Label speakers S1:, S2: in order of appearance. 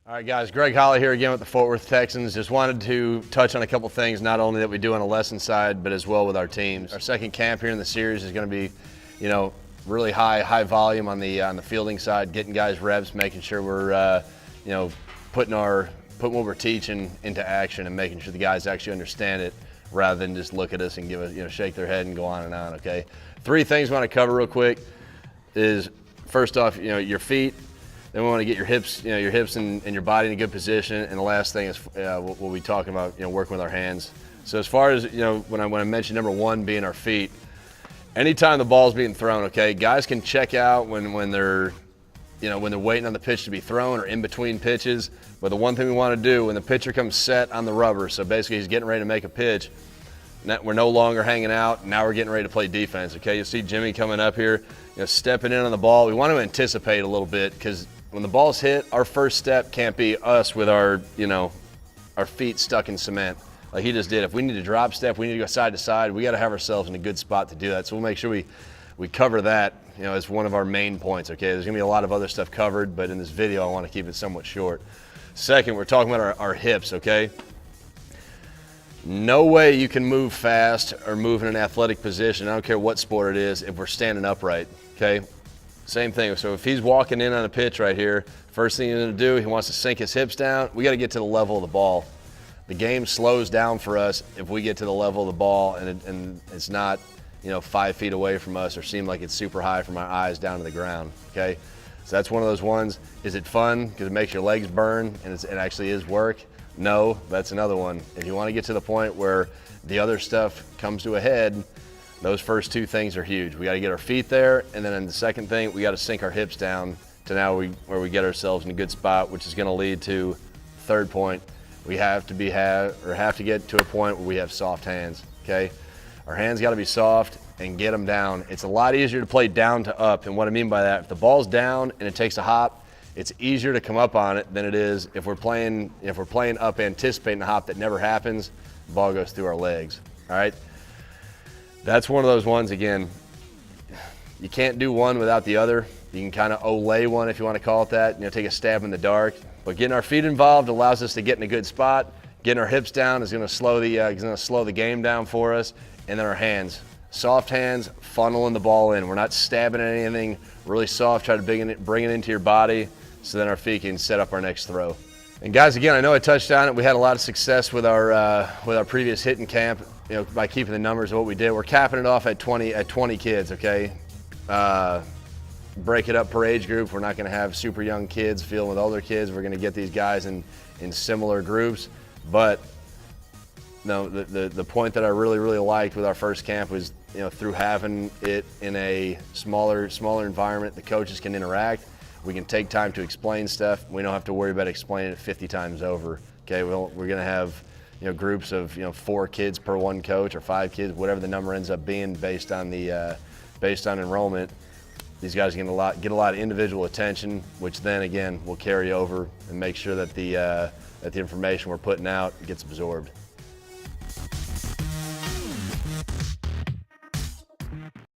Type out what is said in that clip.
S1: All right, guys, Greg Holle here again with the Fort Worth Texans. Just wanted to touch on a couple things, not only that we do on the lesson side, but as well with our teams. Our second camp here in the series is going to be, really high volume on the fielding side, getting guys reps, making sure we're, putting what we're teaching into action and making sure the guys actually understand it rather than just look at us and give us, shake their head and go on and on. Okay. 3 things we want to cover real quick is first off, your feet. Then we want to get your hips, and your body in a good position. And the last thing is we'll be talking about, working with our hands. So as far as, when I mentioned number 1 being our feet, anytime the ball's being thrown, okay, guys can check out when they're waiting on the pitch to be thrown or in between pitches. But the one thing we want to do when the pitcher comes set on the rubber, so basically he's getting ready to make a pitch, we're no longer hanging out. Now we're getting ready to play defense, okay? You'll see Jimmy coming up here, stepping in on the ball. We want to anticipate a little bit because when the ball's hit, our first step can't be us with our feet stuck in cement like he just did. If we need to drop step, we need to go side to side, we got to have ourselves in a good spot to do that. So we'll make sure we cover that, as one of our main points, okay? There's gonna be a lot of other stuff covered, but in this video, I want to keep it somewhat short. Second, we're talking about our hips, okay? No way you can move fast or move in an athletic position, I don't care what sport it is, if we're standing upright, okay? Same thing, so if he's walking in on a pitch right here, first thing he's gonna do, he wants to sink his hips down, we gotta get to the level of the ball. The game slows down for us if we get to the level of the ball and it's not, 5 feet away from us or seem like it's super high from our eyes down to the ground, okay? So that's one of those ones. Is it fun because it makes your legs burn and it actually is work? No, that's another one. If you want to get to the point where the other stuff comes to a head, those first 2 things are huge. We got to get our feet there, and then in the second thing, we got to sink our hips down to now where we get ourselves in a good spot, which is going to lead to third point. We have to get to a point where we have soft hands, okay? Our hands got to be soft and get them down. It's a lot easier to play down to up, and what I mean by that, if the ball's down and it takes a hop, it's easier to come up on it than it is if we're playing up anticipating a hop that never happens, the ball goes through our legs, all right? That's one of those ones, again, you can't do one without the other. You can kind of Olay one if you want to call it that, take a stab in the dark. But getting our feet involved allows us to get in a good spot. Getting our hips down is going to slow the game down for us. And then our hands, soft hands, funneling the ball in. We're not stabbing at anything, really soft, try to bring it into your body so then our feet can set up our next throw. And guys, again, I know I touched on it. We had a lot of success with our previous hitting camp, by keeping the numbers of what we did. We're capping it off at 20 kids, okay? Break it up per age group. We're not going to have super young kids fielding with older kids. We're going to get these guys in similar groups. But no, the point that I really liked with our first camp was, through having it in a smaller environment, the coaches can interact. We can take time to explain stuff. We don't have to worry about explaining it 50 times over. Okay, we're going to have groups of 4 kids per one coach or 5 kids, whatever the number ends up being based on enrollment. These guys get a lot of individual attention, which then again will carry over and make sure that the information we're putting out gets absorbed.